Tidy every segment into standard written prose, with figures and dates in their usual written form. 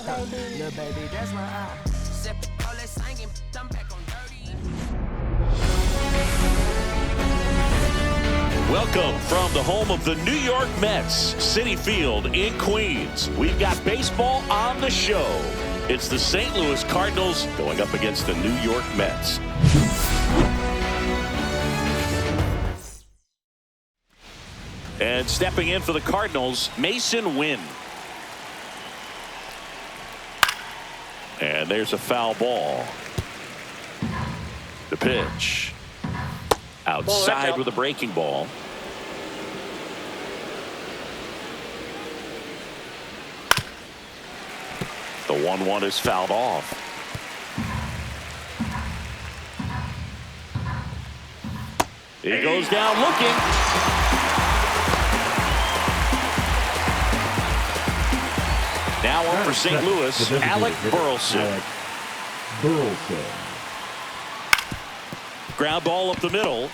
Little baby, that's why I sip all that singing. I'm back on dirty. Welcome from the home of the New York Mets, Citi Field in Queens. We've got baseball on the show. It's the St. Louis Cardinals going up against the New York Mets. And stepping in for the Cardinals, Mason Wynn. And there's a foul ball. The pitch. Outside with a breaking ball. The 1-1 is fouled off. He goes down looking. Now on for St. Louis, Alec Burleson. Ground ball up the middle.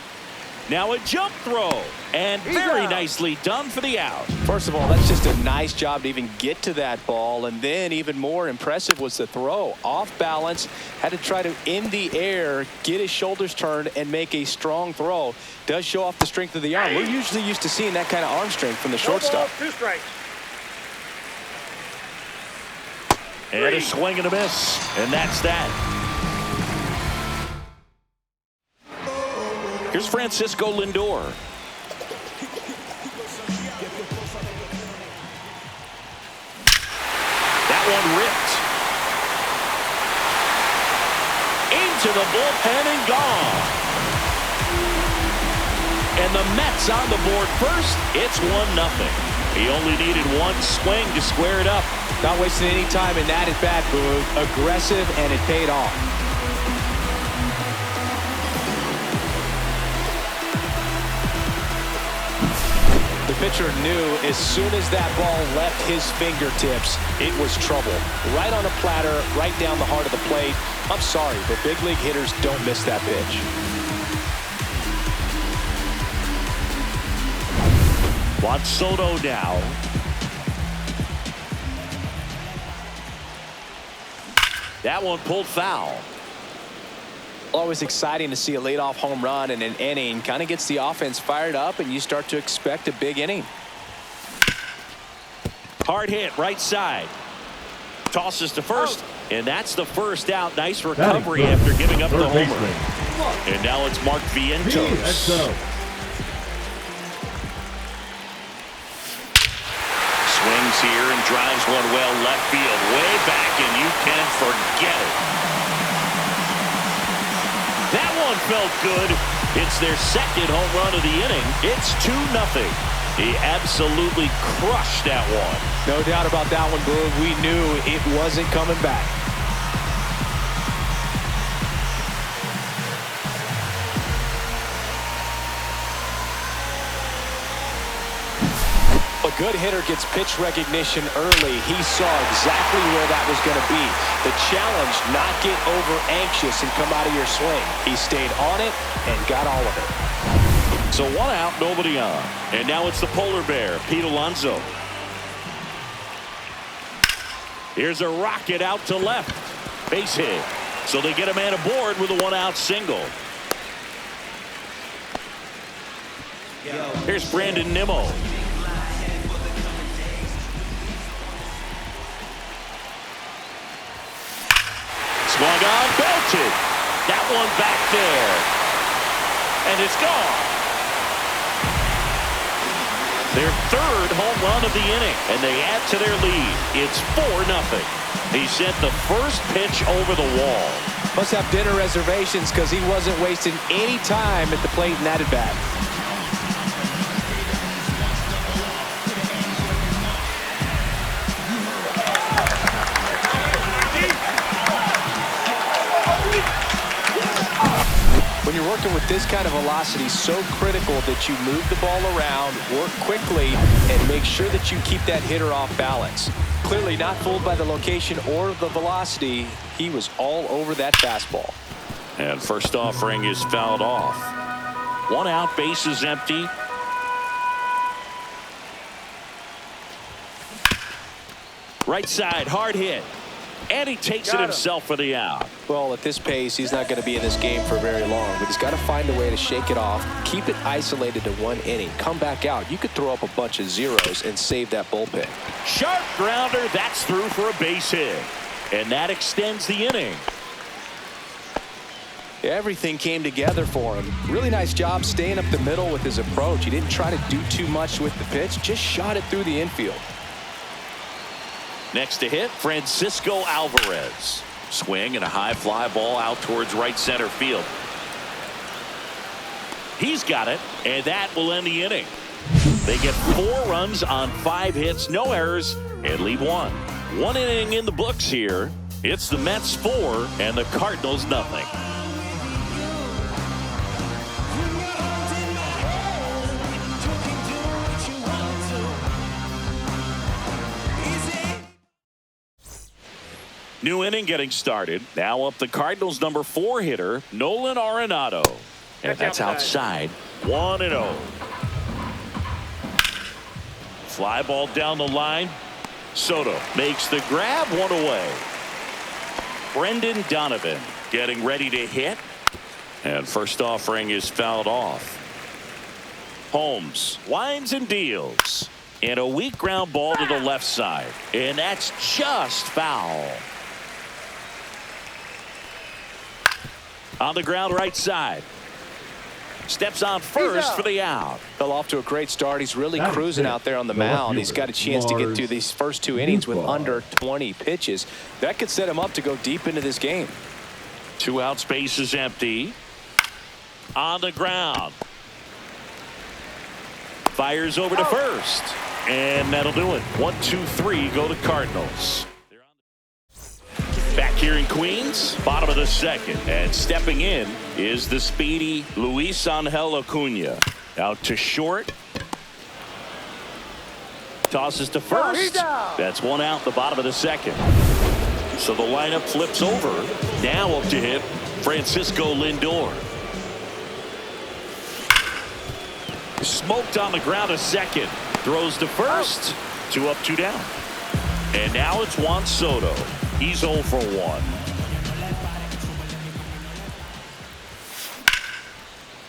Now a jump throw. And very nicely done for the out. First of all, that's just a nice job to even get to that ball. And then even more impressive was the throw. Off balance. Had to try to, in the air, get his shoulders turned and make a strong throw. Does show off the strength of the arm. We're usually used to seeing that kind of arm strength from the shortstop. 2 strikes. And a swing and a miss. And that's that. Here's Francisco Lindor. That one ripped. Into the bullpen and gone. And the Mets on the board first. It's 1-0. He only needed one swing to square it up. Not wasting any time in that at bat, Boo. Aggressive, and it paid off. The pitcher knew as soon as that ball left his fingertips, it was trouble. Right on a platter, right down the heart of the plate. I'm sorry, but big league hitters don't miss that pitch. Juan Soto now. That one pulled foul. Always exciting to see a leadoff home run in an inning. Kind of gets the offense fired up, and you start to expect a big inning. Hard hit, right side. Tosses to first, and that's the first out. Nice recovery after giving up the homer. And now it's Mark Vientos. Swings here and drives one well left field, way back, and you can forget it. That one felt good. It's their second home run of the inning. It's 2-0. He absolutely crushed that one. No doubt about that one, Boo. We knew it wasn't coming back. A good hitter gets pitch recognition early. He saw exactly where that was going to be. The challenge, not get over anxious and come out of your swing. He stayed on it and got all of it. So 1 out, nobody on. And now it's the polar bear, Pete Alonso. Here's a rocket out to left. Base hit. So they get a man aboard with a 1-out single. Here's Brandon Nimmo. Swung on, belted. That one back there. And it's gone. Their third home run of the inning. And they add to their lead. It's 4-0. He sent the first pitch over the wall. Must have dinner reservations because he wasn't wasting any time at the plate in that at bat. When you're working with this kind of velocity, so critical that you move the ball around, work quickly, and make sure that you keep that hitter off balance. Clearly not fooled by the location or the velocity. He was all over that fastball. And first offering is fouled off. 1 out, base is empty. Right side, hard hit. And he takes it himself for the out. Well, at this pace, he's not going to be in this game for very long, but he's got to find a way to shake it off, keep it isolated to one inning, come back out. You could throw up a bunch of zeros and save that bullpen. Sharp grounder, that's through for a base hit. And that extends the inning. Everything came together for him. Really nice job staying up the middle with his approach. He didn't try to do too much with the pitch, just shot it through the infield. Next to hit, Francisco Alvarez. Swing and a high fly ball out towards right center field. He's got it, and that will end the inning. They get 4 runs on 5 hits, no errors, and leave 1. 1 inning in the books here. It's the Mets 4 and the Cardinals nothing. New inning getting started. Now up the Cardinals number 4 hitter, Nolan Arenado. And that's outside. 1-0. Fly ball down the line. Soto makes the grab, 1 away. Brendan Donovan getting ready to hit. And first offering is fouled off. Holmes winds and deals. And a weak ground ball to the left side. And that's just foul. On the ground right side. Steps on first for the out. Fell off to a great start. He's really cruising out there on the mound. He's got a chance to get through these first 2 innings with under 20 pitches. That could set him up to go deep into this game. 2 out, space is empty. On the ground. Fires over to first. And that'll do it. 1, 2, 3 go to Cardinals. Back here in Queens, bottom of the 2nd, and stepping in is the speedy Luis Angel Acuna. Out to short. Tosses to first. That's 1 out, the bottom of the 2nd. So the lineup flips over. Now up to hit Francisco Lindor. Smoked on the ground a second. Throws to first. 2 up, 2 down. And now it's Juan Soto. He's 0 for 1.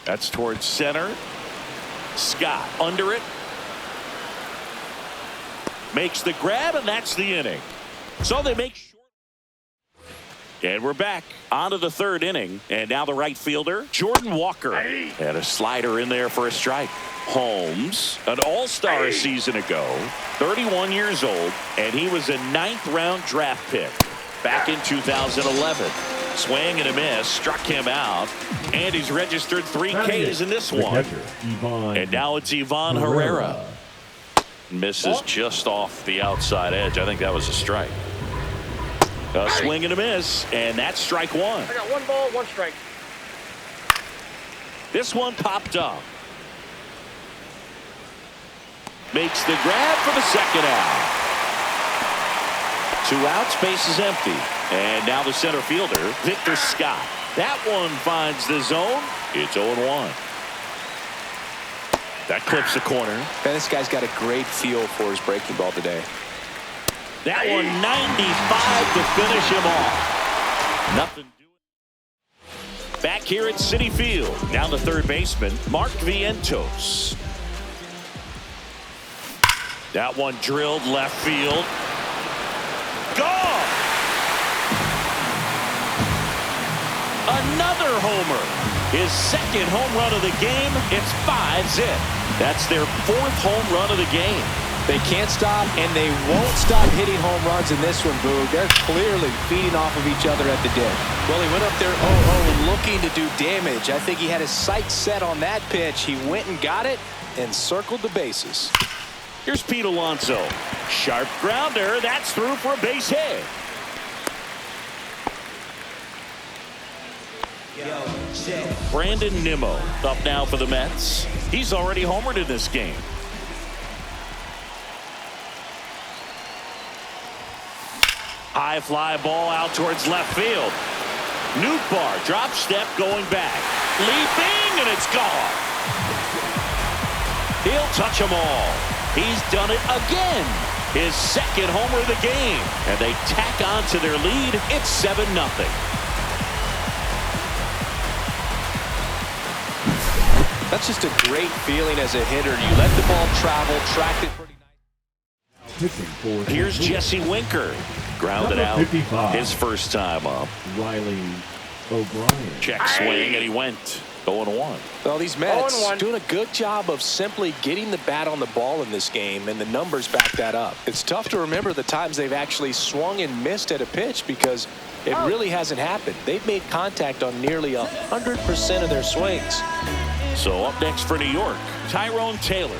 That's towards center. Scott under it. Makes the grab, and that's the inning. So they make short. And we're back onto the 3rd inning. And now the right fielder, Jordan Walker. And a slider in there for a strike. Holmes, an all-star a season ago, 31 years old, and he was a 9th-round draft pick back in 2011. Swing and a miss, struck him out, and he's registered 3 Ks in this one. And now it's Ivan Herrera. Misses just off the outside edge. I think that was a strike. A swing and a miss, and that's strike 1. I got 1 ball, 1 strike. This one popped up. Makes the grab for the 2nd out. 2 outs, base is empty. And now the center fielder, Victor Scott. That one finds the zone. It's 0-1. That clips the corner. Man, this guy's got a great feel for his breaking ball today. That one 95 to finish him off. Nothing doing. Back here at Citi Field. Now the 3rd baseman, Mark Vientos. That one drilled left field. Gone! Another homer. His 2nd home run of the game. It's 5-zip. That's their 4th home run of the game. They can't stop, and they won't stop hitting home runs in this one, Boog. They're clearly feeding off of each other at the dish. Well, he went up there 0-0 looking to do damage. I think he had his sights set on that pitch. He went and got it and circled the bases. Here's Pete Alonso. Sharp grounder. That's through for a base hit. Brandon Nimmo up now for the Mets. He's already homered in this game. High fly ball out towards left field. Nootbaar drop step going back. Leaping, and it's gone. He'll touch them all. He's done it again. his second homer of the game. And they tack on to their lead. It's 7-0. That's just a great feeling as a hitter. You let the ball travel, tracked it pretty nice. Here's Jesse Winker. Grounded out 55. his first time up. Riley O'Brien. Check swing, and he went 0-1. Well, these Mets doing a good job of simply getting the bat on the ball in this game, and the numbers back that up. It's tough to remember the times they've actually swung and missed at a pitch because it really hasn't happened. They've made contact on nearly 100% of their swings. So up next for New York, Tyrone Taylor.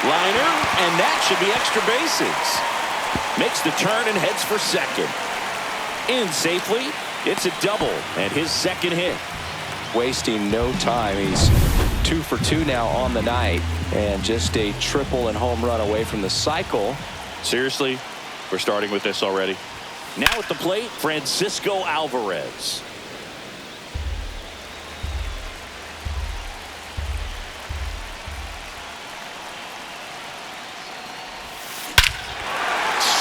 Liner, and that should be extra bases. Makes the turn and heads for second. In safely, it's a double and his second hit. Wasting no time. He's 2 for 2 now on the night, and just a triple and home run away from the cycle. Seriously, we're starting with this already. Now at the plate, Francisco Alvarez.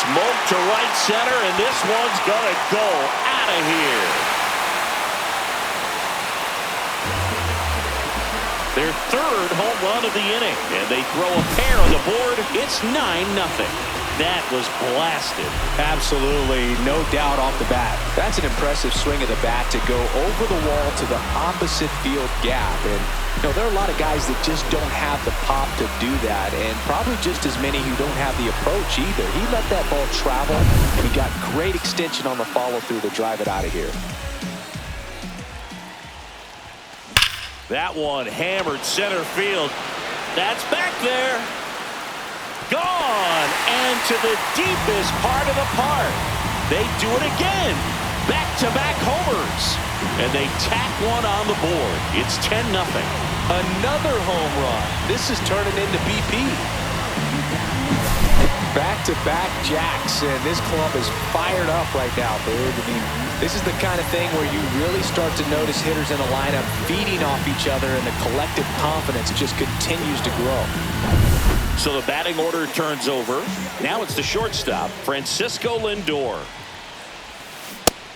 Smoke to right center, and this one's gonna go out of here. Their third home run of the inning, and they throw a pair on the board. It's 9-0. That was blasted. Absolutely, no doubt off the bat. That's an impressive swing of the bat to go over the wall to the opposite field gap. And you know, there are a lot of guys that just don't have the pop to do that, and probably just as many who don't have the approach either. He let that ball travel, and he got great extension on the follow-through to drive it out of here. That one hammered center field. That's back there. Gone, and to the deepest part of the park. They do it again. Back-to-back homers. And they tack one on the board. It's 10-0. Another home run. This is turning into BP. Back-to-back jacks, and this club is fired up right now, dude. I mean, this is the kind of thing where you really start to notice hitters in a lineup feeding off each other, and the collective confidence just continues to grow. So the batting order turns over. Now it's the shortstop, Francisco Lindor.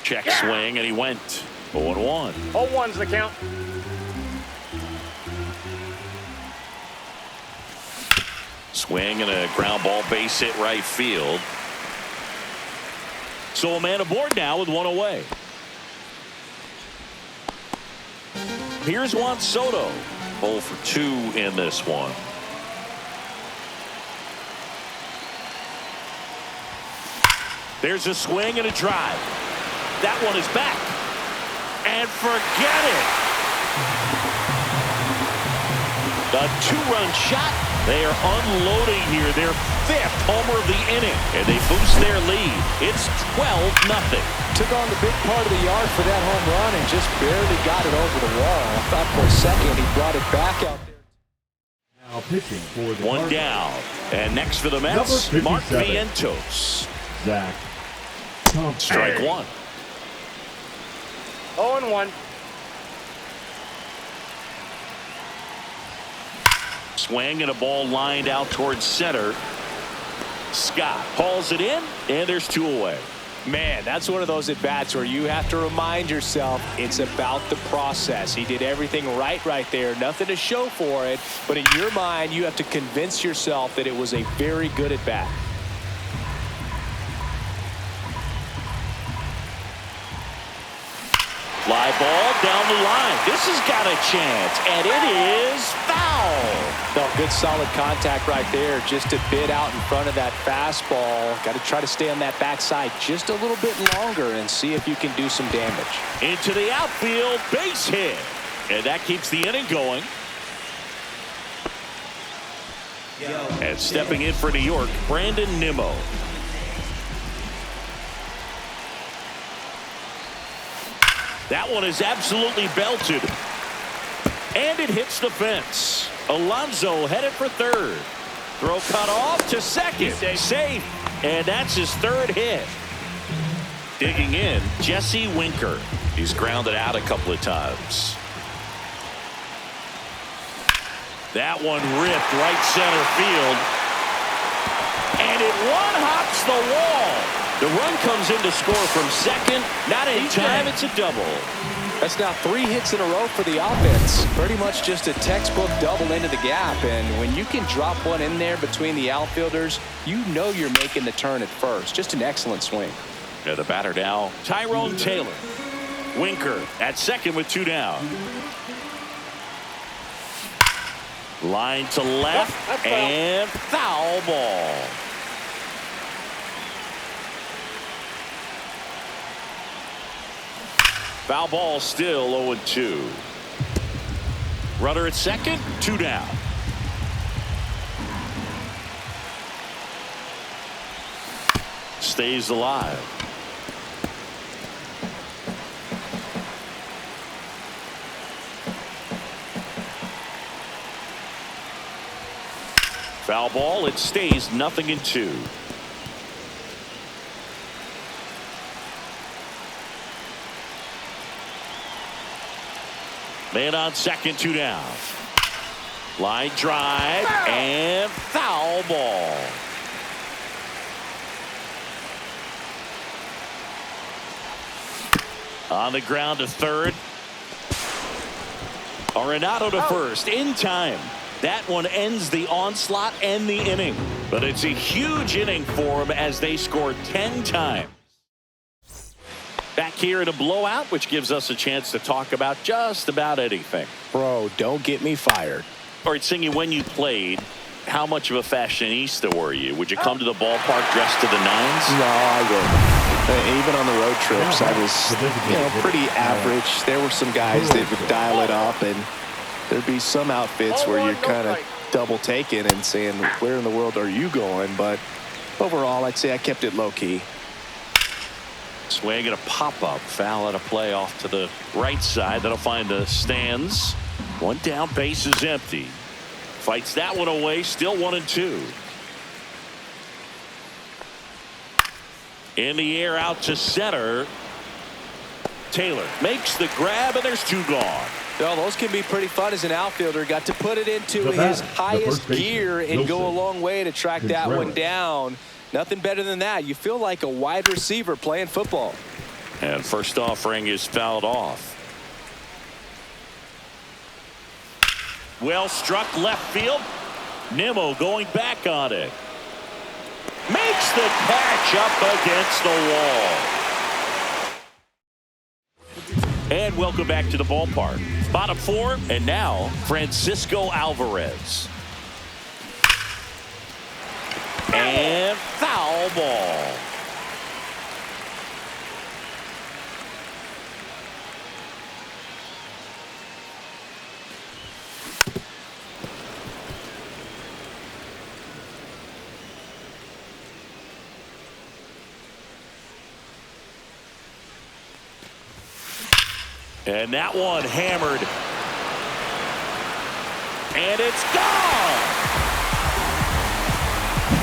Check swing, and he went 0-1. 0-1's the count. Swing and a ground ball base hit right field. So a man aboard now with one away. Here's Juan Soto. 0 for 2 in this one. There's a swing and a drive. That one is back. And forget it. A 2-run shot. They are unloading here. Their 5th homer of the inning. And they boost their lead. It's 12-0. Took on the big part of the yard for that home run and just barely got it over the wall. I thought for a second he brought it back out there. Now pitching for the One Cardinals. down. And next for the Mets, Number Mark 57. Vientos. Zach Thompson. Strike one. 0-1. Swing and a ball lined out towards center. Scott hauls it in, and there's 2 away. Man, that's one of those at-bats where you have to remind yourself it's about the process. He did everything right there. Nothing to show for it. But in your mind, you have to convince yourself that it was a very good at-bat. Fly ball down the line. This has got a chance, and it is foul. No, good solid contact right there, just a bit out in front of that fastball. Got to try to stay on that backside just a little bit longer and see if you can do some damage. Into the outfield, base hit. And that keeps the inning going. And stepping in for New York, Brandon Nimmo. That one is absolutely belted. And it hits the fence. Alonso headed for third. Throw cut off to second. Safe. And that's his 3rd hit. Digging in, Jesse Winker. He's grounded out a couple of times. That one ripped right center field. And it one-hops the wall. The run comes in to score from second. Not in time, it's a double. That's now 3 hits in a row for the offense. Pretty much just a textbook double into the gap. And when you can drop one in there between the outfielders, you know you're making the turn at first. Just an excellent swing. Yeah, the batter now, Tyrone Taylor. Winker at second with 2 down. Line to left and foul ball. Foul ball, still 0-2. Runner at second, 2 down. Stays alive. Foul ball, it stays 0-2. Man on second, 2 down. Line drive and foul ball. On the ground to third. Arenado to first in time. That one ends the onslaught and the inning. But it's a huge inning for them as they scored 10 times. Back here in a blowout, which gives us a chance to talk about just about anything. Bro, don't get me fired. All right, Singy, when you played, how much of a fashionista were you? Would you come to the ballpark dressed to the nines? No, I wouldn't. Even on the road trips, I was, pretty average. There were some guys that would dial it up, and there'd be some outfits where you're kind of double taking and saying, where in the world are you going? But overall, I'd say I kept it low key. Swing and a pop-up. Foul at a play off to the right side. That'll find the stands. 1 down, base is empty. Fights that one away. Still 1-2. In the air out to center. Taylor makes the grab, and there's 2 gone. Well, those can be pretty fun as an outfielder. Got to put it into his highest gear and go a long way to track that one down. Nothing better than that. You feel like a wide receiver playing football. And first offering is fouled off. Well struck left field. Nimmo going back on it. Makes the catch up against the wall. And welcome back to the ballpark. Bottom 4, and now Francisco Alvarez. And foul ball. And that one hammered. And it's gone.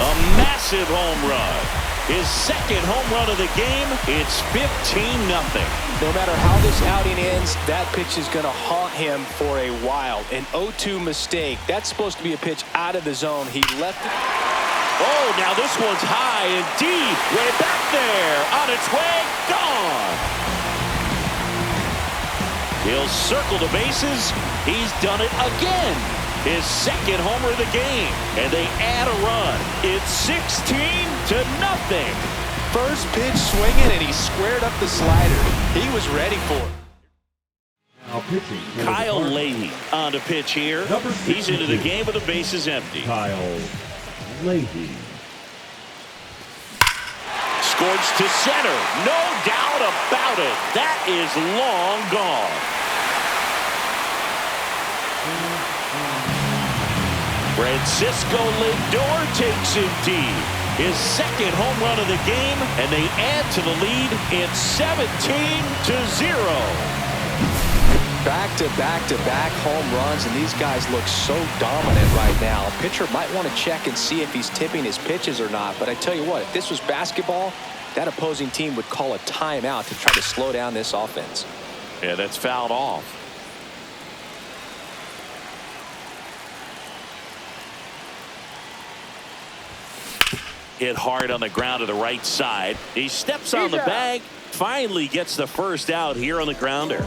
A massive home run. His second home run of the game. It's 15-0. No matter how this outing ends, that pitch is going to haunt him for a while. An 0-2 mistake. That's supposed to be a pitch out of the zone. He left it. Oh, now this one's high and deep. Way back there. On its way. Gone. He'll circle the bases. He's done it again. His second homer of the game. And they add a run. It's 16-0. First pitch swinging, and he squared up the slider. He was ready for it. Now pitching. Kyle Leahy on to pitch here. He's into the game with the bases empty. Kyle Leahy. Scorched to center. No doubt about it. That is long gone. Francisco Lindor takes him deep. His second home run of the game, and they add to the lead. It's 17-0. Back-to-back-to-back home runs, and these guys look so dominant right now. A pitcher might want to check and see if he's tipping his pitches or not. But I tell you what, if this was basketball, that opposing team would call a timeout to try to slow down this offense. Yeah, that's fouled off. Hit hard on the ground to the right side. He steps on the bag. Finally gets the first out here on the grounder.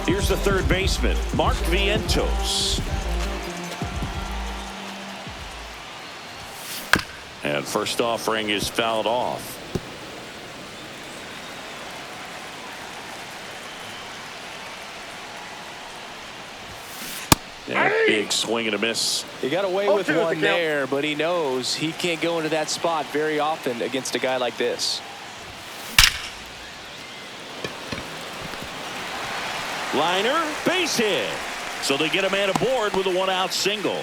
Here's the third baseman, Mark Vientos. And first offering is fouled off. And a big swing and a miss. He got away with one there, but he knows he can't go into that spot very often against a guy like this. Liner, base hit. So they get a man aboard with a one-out single.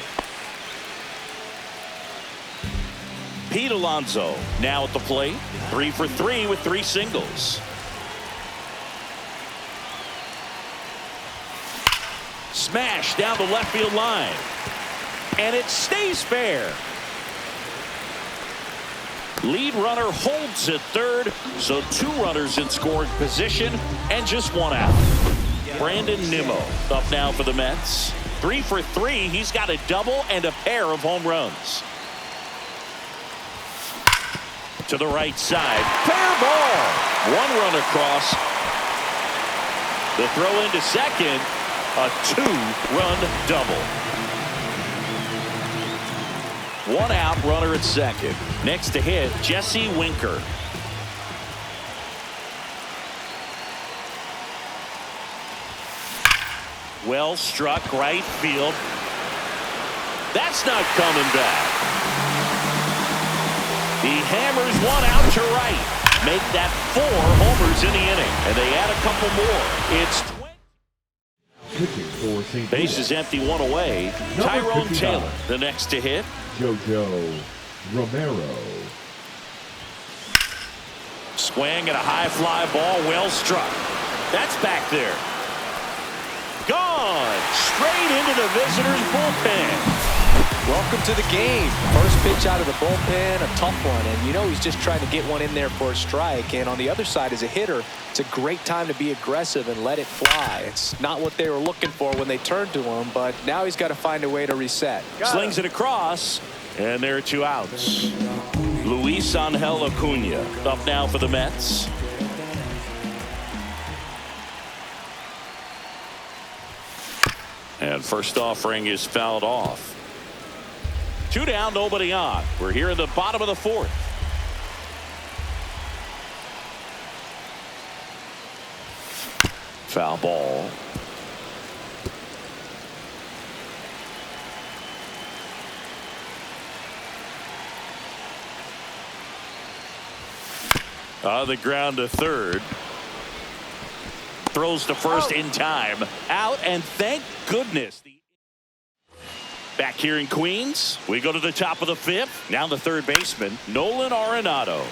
Pete Alonso now at the plate. 3 for 3 with 3 singles. Smash down the left field line. And it stays fair. Lead runner holds at third. So 2 runners in scoring position and just 1 out. Brandon Nimmo up now for the Mets. 3 for 3. He's got a double and a pair of home runs. To the right side. Fair ball. 1 run across. The throw into second. A 2-run double. 1 out, runner at second. Next to hit, Jesse Winker. Well struck right field. That's not coming back. He hammers 1 out to right. Make that 4 homers in the inning. And they add a couple more. It's base is empty, 1 away. Tyrone Taylor, the next to hit. Jojo Romero. Swing and a high fly ball, well struck. That's back there. Gone. Straight into the visitors' bullpen. Welcome to the game. First pitch out of the bullpen, a tough one. And you know he's just trying to get one in there for a strike. And on the other side, as a hitter, it's a great time to be aggressive and let it fly. It's not what they were looking for when they turned to him, but now he's got to find a way to reset. Slings it across, and there are 2 outs. Luis Angel Acuna up now for the Mets. And first offering is fouled off. 2 down, nobody on. We're here in the bottom of the 4th. Foul ball. On the ground to third. Throws to first in time. Out, and thank goodness. Back here in Queens, we go to the top of the 5th. Now the third baseman, Nolan Arenado.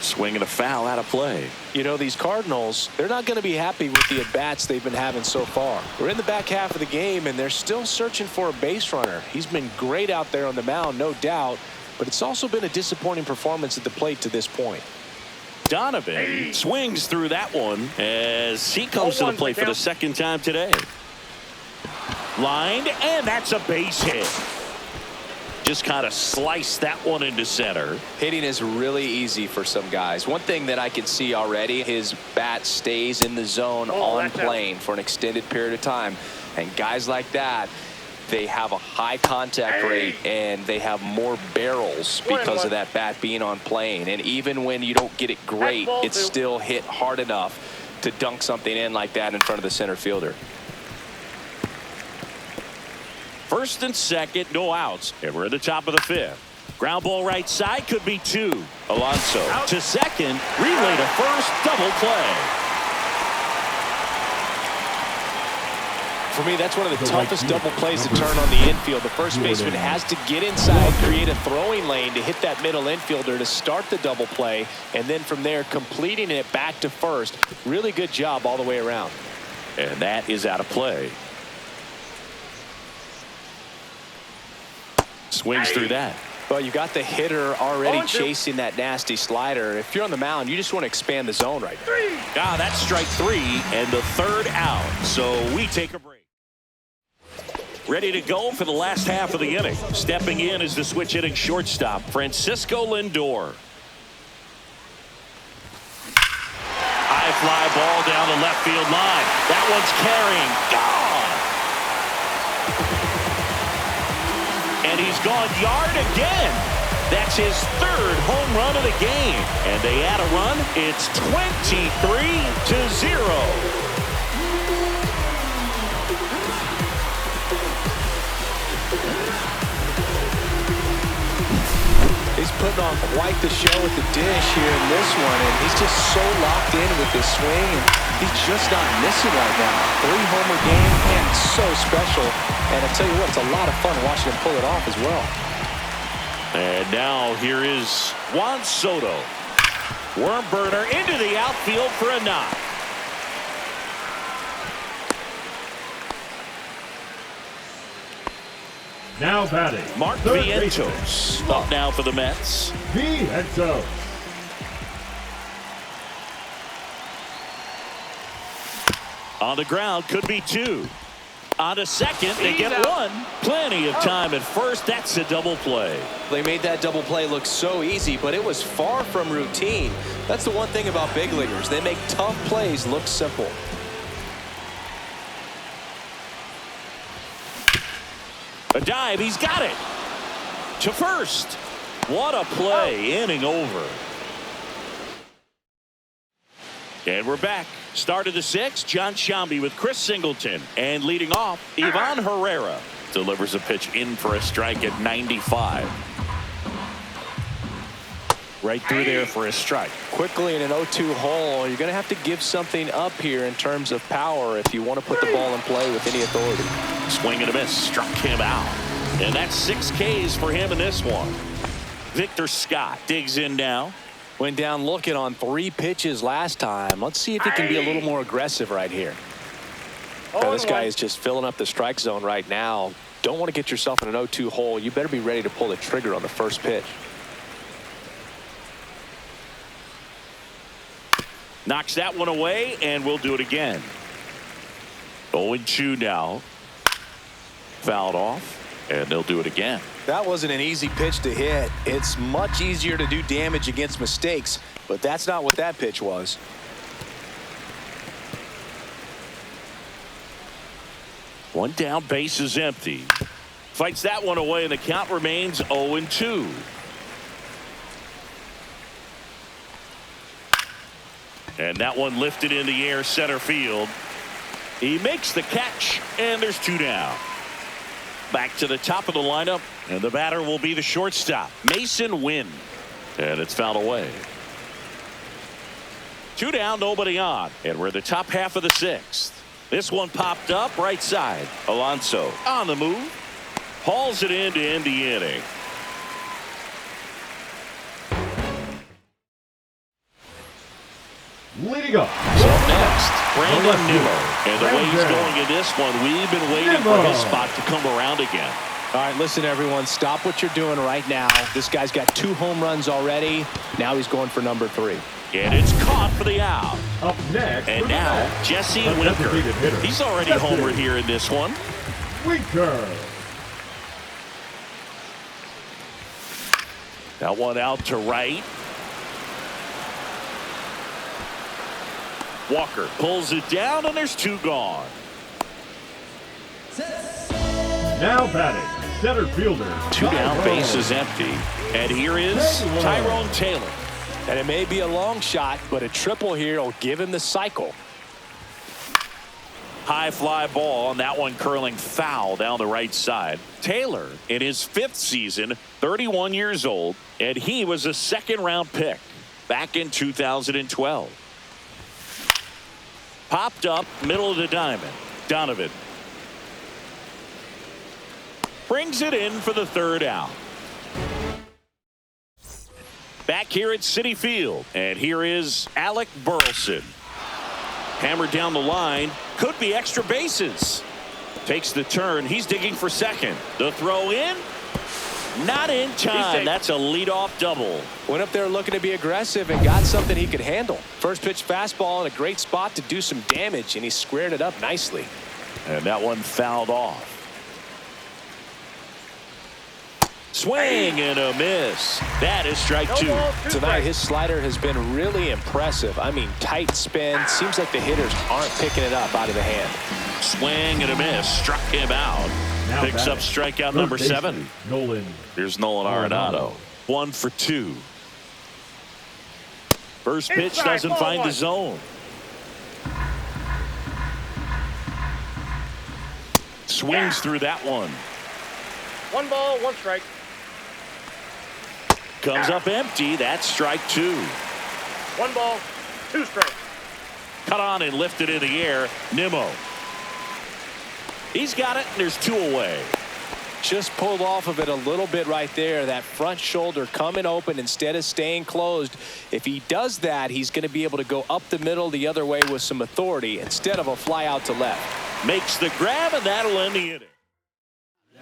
Swinging a foul out of play. You know, these Cardinals, they're not going to be happy with the at-bats they've been having so far. We're in the back half of the game, and they're still searching for a base runner. He's been great out there on the mound, no doubt, but it's also been a disappointing performance at the plate to this point. Donovan swings through that one as he comes to the plate for the 2nd time today. Lined, and that's a base hit. Just kind of sliced that one into center. Hitting is really easy for some guys. One thing that I can see already, his bat stays in the zone on plane for an extended period of time. And guys like that, they have a high contact rate and they have more barrels because of that bat being on plane. And even when you don't get it great, it's still hit hard enough to dunk something in like that in front of the center fielder. First and second, no outs. And we're at the top of the 5th. Ground ball right side, could be 2. Alonso out to second, relay to first, double play. For me, that's one of the toughest double plays to turn on the infield. The first baseman has to get inside, create a throwing lane to hit that middle infielder to start the double play, and then from there completing it back to first. Really good job all the way around. And that is out of play. Swings through that. Well, you got the hitter already chasing that nasty slider. If you're on the mound, you just want to expand the zone right now. That's strike 3 and the 3rd out. So we take a break. ready to go for the last half of the inning. Stepping in is the switch hitting shortstop, Francisco Lindor. High fly ball down the left field line. That one's carrying. Gone! And he's gone yard again. That's his third home run of the game. And they add a run. It's 23-0. He's putting on quite the show at the dish here in this one, and he's just so locked in with his swing, and he's just not missing right now. 3-homer game, man, so special. And I tell you what, it's a lot of fun watching him pull it off as well. And now here is Juan Soto. Worm burner into the outfield for a knock. Now batting, Mark Vientos up now for the Mets. Vientos. On the ground, could be two. On to second, they get one. Plenty of time at first. That's a double play. They made that double play look so easy, but it was far from routine. That's the one thing about big leaguers. They make tough plays look simple. A dive, he's got it. To first. What a play, inning over. And we're back. Start of the sixth, John Shambi with Chris Singleton. And leading off, Ivan Herrera delivers a pitch in for a strike at 95. Right through there for a strike. Quickly in an 0-2 hole, you're going to have to give something up here in terms of power if you want to put the ball in play with any authority. Swing and a miss, struck him out. And that's 6 Ks for him in this one. Victor Scott digs in now. Went down looking on 3 pitches last time. Let's see if he can be a little more aggressive right here. Now, this guy is just filling up the strike zone right now. Don't want to get yourself in an 0-2 hole. You better be ready to pull the trigger on the first pitch. Knocks that one away, and we'll do it again. 0-2 now. Fouled off, and they'll do it again. That wasn't an easy pitch to hit. It's much easier to do damage against mistakes, but that's not what that pitch was. One down, base is empty. Fights that one away, and the count remains 0-2. And that one lifted in the air, center field. He makes the catch, and there's 2 down. Back to the top of the lineup, and the batter will be the shortstop, Mason Wynn. And it's fouled away. 2 down, nobody on. And we're in the top half of the 6th. This one popped up right side. Alonso on the move. Hauls it in to end the inning. Leading up. So next, Brandon Nimmo. And the way he's going in this one, we've been waiting for his spot to come around again. All right, listen, everyone, stop what you're doing right now. This guy's got 2 home runs already. Now he's going for number 3. And it's caught for the out. Up next. And now, Jesse Winker. He's already homered here in this one. Winker. That one out to right. Walker pulls it down, and there's 2 gone. Now batting, center fielder. 2 down, base is empty. And here is Tyrone Taylor. And it may be a long shot, but a triple here will give him the cycle. High fly ball, and that one curling foul down the right side. Taylor in his 5th season, 31 years old, and he was a 2nd-round pick back in 2012. Popped up, middle of the diamond. Donovan brings it in for the 3rd out. Back here at Citi Field, and here is Alec Burleson. Hammered down the line, could be extra bases. Takes the turn, he's digging for second. The throw in, not in time. That's a leadoff double. Went up there looking to be aggressive and got something he could handle. First pitch fastball in a great spot to do some damage, and he squared it up nicely. And that one fouled off. Swing and a miss. That is strike two. Tonight, his slider has been really impressive. I mean, tight spin. Seems like the hitters aren't picking it up out of the hand. Swing and a miss. Struck him out. Now Picks up batting, strikeout third number baseman, 7. Nolan. Here's Nolan Arenado. 1 for 2. First pitch doesn't find the zone. Swings through that one. 1 ball, 1 strike. Comes up empty. That's strike 2. 1 ball, 2 strikes. Cut on and lifted in the air. Nimmo. He's got it, and there's 2 away. Just pulled off of it a little bit right there. That front shoulder coming open instead of staying closed. If he does that, he's going to be able to go up the middle the other way with some authority instead of a fly out to left. Makes the grab, and that'll end the inning.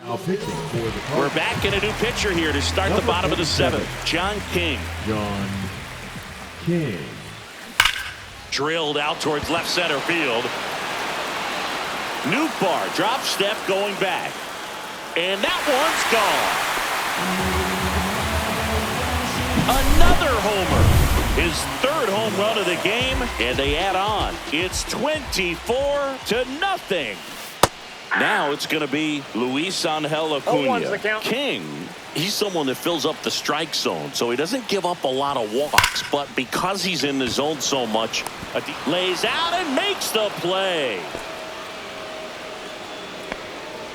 Now pitching for the Cardinals. We're back in a new pitcher here to start the bottom of the 7th. John King. John King. Drilled out towards left center field. Nootbaar drop step going back. And that one's gone. Another homer. His 3rd home run of the game, and they add on. It's 24-0. Now it's going to be Luis Angel Acuna. King, he's someone that fills up the strike zone, so he doesn't give up a lot of walks. But because he's in the zone so much, lays out and makes the play.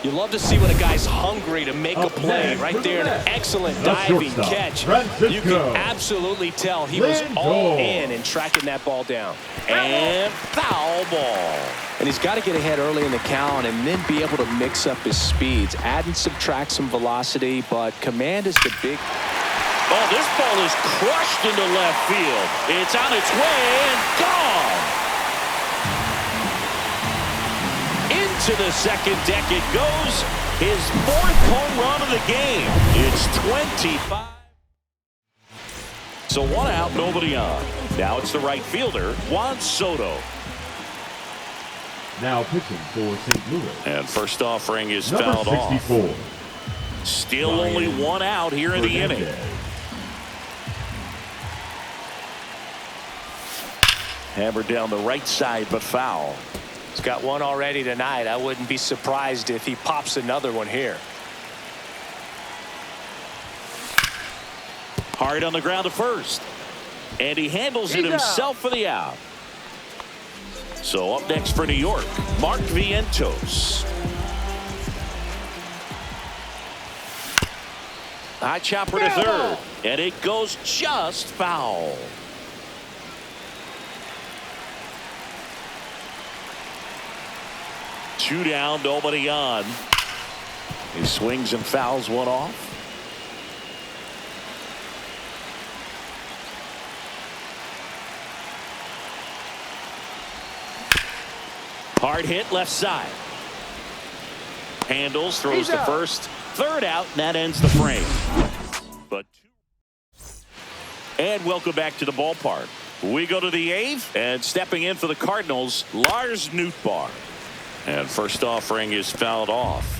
You love to see when a guy's hungry to make a play. Right there, an excellent diving catch. You can absolutely tell he was all in tracking that ball down. And foul ball. And he's got to get ahead early in the count and then be able to mix up his speeds. Add and subtract some velocity, but command is the big. Oh, this ball is crushed into left field. It's on its way and gone. To the 2nd deck it goes. His 4th home run of the game. It's 25. So 1 out, nobody on. Now it's the right fielder, Juan Soto. Now pitching for St. Louis. And first offering is Number fouled 64. off. Still only 1 out here in the inning. Hammered down the right side, but foul. He's got 1 already tonight. I wouldn't be surprised if he pops another one here. Hard on the ground to first. And he handles it himself for the out. So up next for New York, Mark Vientos. High chopper to 3rd. And it goes just foul. Two down, nobody on. He swings and fouls 1 off. Hard hit left side. Handles, throws to first. 3rd out, and that ends the frame. And welcome back to the ballpark. We go to the 8th, and stepping in for the Cardinals, Lars Nootbaar. And first offering is fouled off.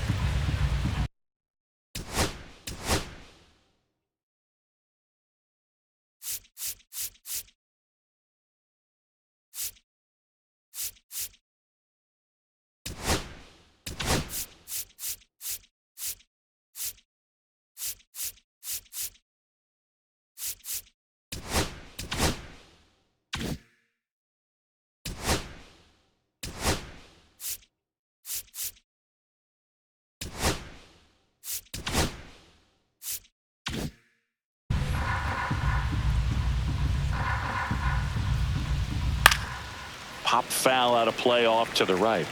Pop foul out of play off to the right.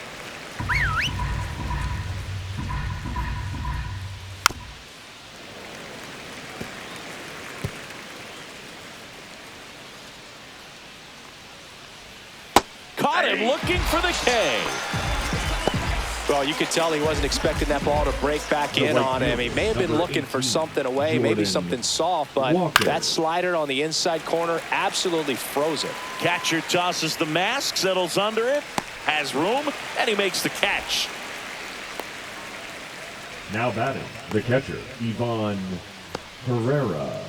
Caught him looking for the K. Well, you could tell he wasn't expecting that ball to break back in on him. He may have been looking for something away, maybe something soft, but that slider on the inside corner absolutely froze it. Catcher tosses the mask, settles under it, has room, and he makes the catch. Now batting, The catcher, Ivan Herrera.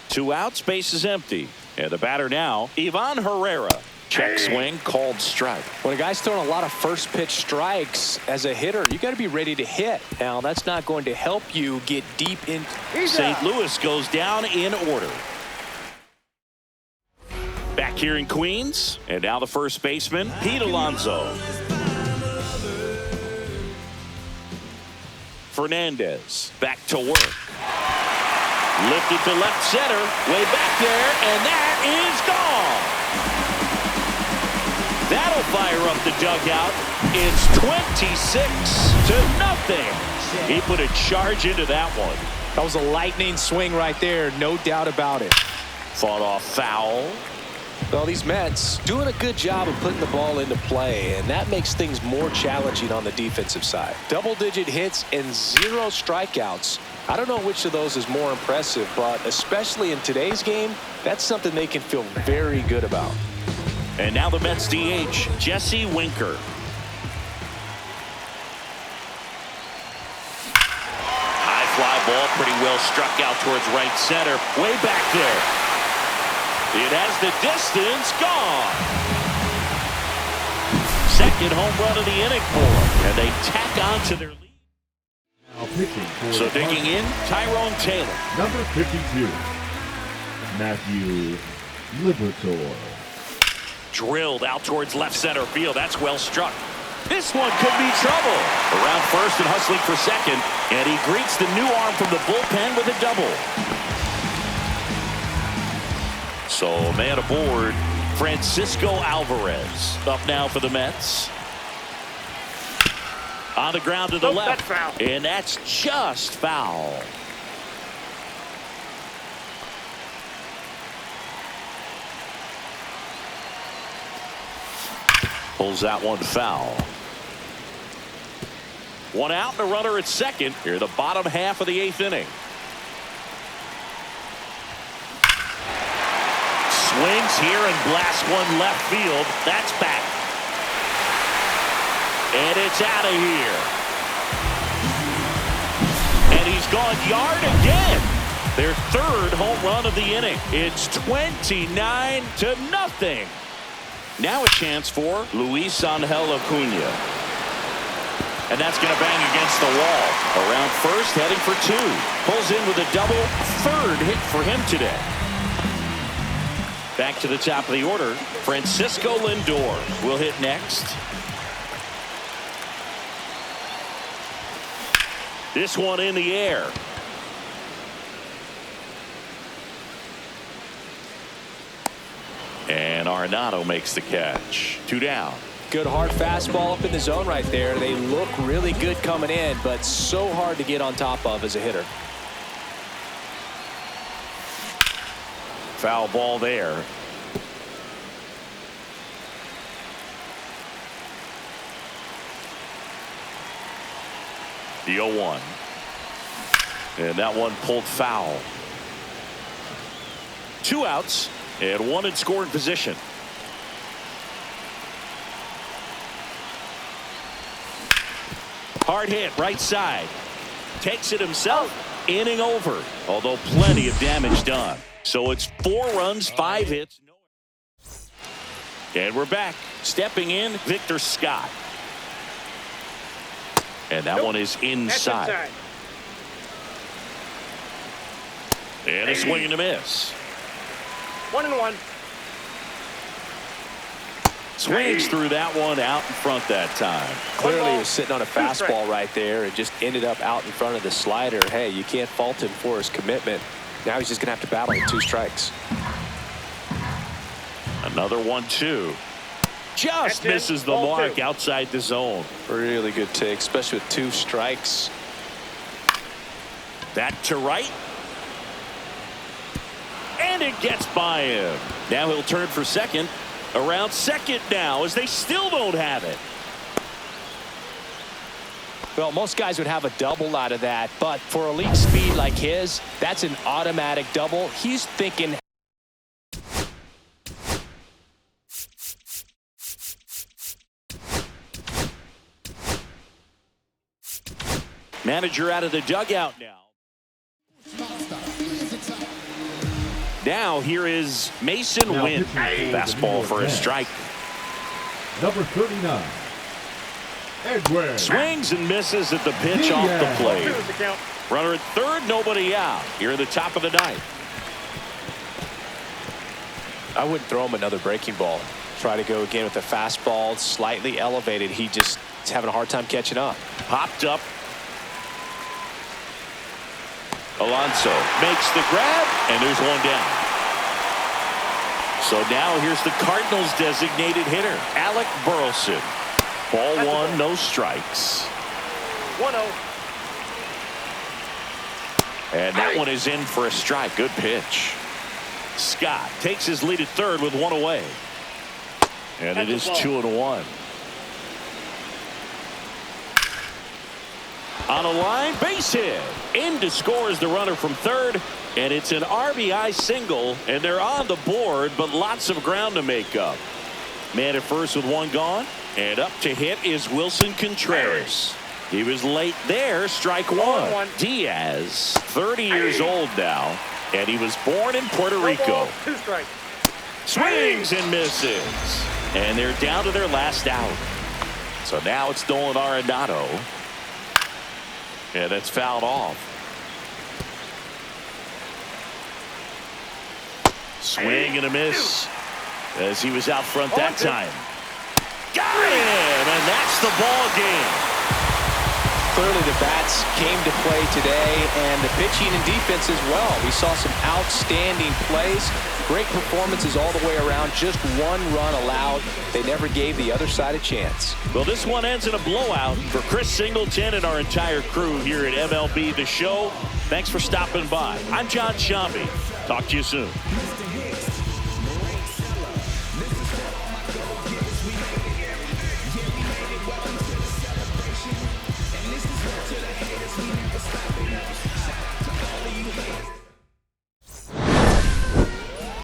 2 outs, base is empty. And the batter now, Ivan Herrera. Check swing, called strike. When a guy's throwing a lot of first pitch strikes as a hitter, you got to be ready to hit. Now, that's not going to help you get deep in. St. Louis goes down in order. Back here in Queens, and now the first baseman, Pete Alonso. Fernandez back to work. Lifted to left center, way back there, and that is gone. That'll fire up the dugout. It's 26-0. He put a charge into that one. That was a lightning swing right there, no doubt about it. Fought off foul. Well, these Mets doing a good job of putting the ball into play, and that makes things more challenging on the defensive side. Double-digit hits and 0 strikeouts. I don't know which of those is more impressive, but especially in today's game, that's something they can feel very good about. And now the Mets DH, Jesse Winker. High fly ball, pretty well struck out towards right center. Way back there. It has the distance, gone. Second home run of the inning for them, and they tack on to their lead. Now pitching for So the digging in, Tyrone Taylor. number 52, Matthew Liberatore. Drilled out towards left center field. That's well struck. This one could be trouble. Around first and hustling for second, and he greets the new arm from the bullpen with a double. So man aboard, Francisco Alvarez up now for the Mets. On the ground to the left, that's foul. and that's just foul. Pulls that one foul. 1 out and a runner at second. Here, the bottom half of the 8th inning. Swings here and blasts one left field. That's back. And it's out of here. And he's gone yard again. Their 3rd home run of the inning. It's 29-0. Now a chance for Luis Angel Acuna. And that's going to bang against the wall. Around first, heading for 2. Pulls in with a double. 3rd hit for him today. Back to the top of the order, Francisco Lindor will hit next. This one in the air. And Arenado makes the catch. 2 down. Good hard fastball up in the zone right there. They look really good coming in, but so hard to get on top of as a hitter. Foul ball there. The 0-1. And that one pulled foul. 2 outs and 1 in scoring position. Hard hit right side. Takes it himself. Inning over. Although plenty of damage done. So it's 4 runs, 5 hits. And we're back. Stepping in, Victor Scott. And that one is inside. And a swing and a miss. 1-1. Swings through that one out in front that time. Clearly he was sitting on a fastball right there and just ended up out in front of the slider. Hey, you can't fault him for his commitment. Now he's just going to have to battle with 2 strikes. Another 1-2. Just misses the mark outside the zone. Really good take, especially with 2 strikes. That to right. And it gets by him. Now he'll turn for second. Around second now as they still don't have it. Well, most guys would have a double out of that, but for elite speed like his, that's an automatic double. He's thinking. Manager out of the dugout now. Now here is Mason Now Wynn. pitching for the Fastball New for a York strike. Number 39, Edwin. Swings and misses at the pitch off the plate. Two is the count. Runner at third, nobody out. Here in the top of the ninth. I wouldn't throw him another breaking ball. Try to go again with the fastball, slightly elevated. He just is having a hard time catching up. Popped up. Alonso makes the grab, and there's one down. So now here's the Cardinals designated hitter, Alec Burleson. Ball one, no strikes. 1-0. And that one is in for a strike. Good pitch. Scott takes his lead at third with one away. And it is 2-1. On a line, base hit. In to score is the runner from third. And it's an RBI single. And they're on the board, but lots of ground to make up. Man at first with one gone. And up to hit is Wilson Contreras. He was late there. Strike one. Diaz, 30 years old now. And he was born in Puerto Rico. 2 strikes. Swings and misses. And they're down to their last out. So now it's Nolan Arenado. And that's fouled off. Swing and a miss as he was out front that time. Got him, and that's the ball game. Clearly the bats came to play today, and the pitching and defense as well. We saw some outstanding plays, great performances all the way around. Just one run allowed. They never gave the other side a chance. Well, this one ends in a blowout for Chris Singleton and our entire crew here at MLB The Show. Thanks for stopping by. I'm John Shambi. Talk to you soon.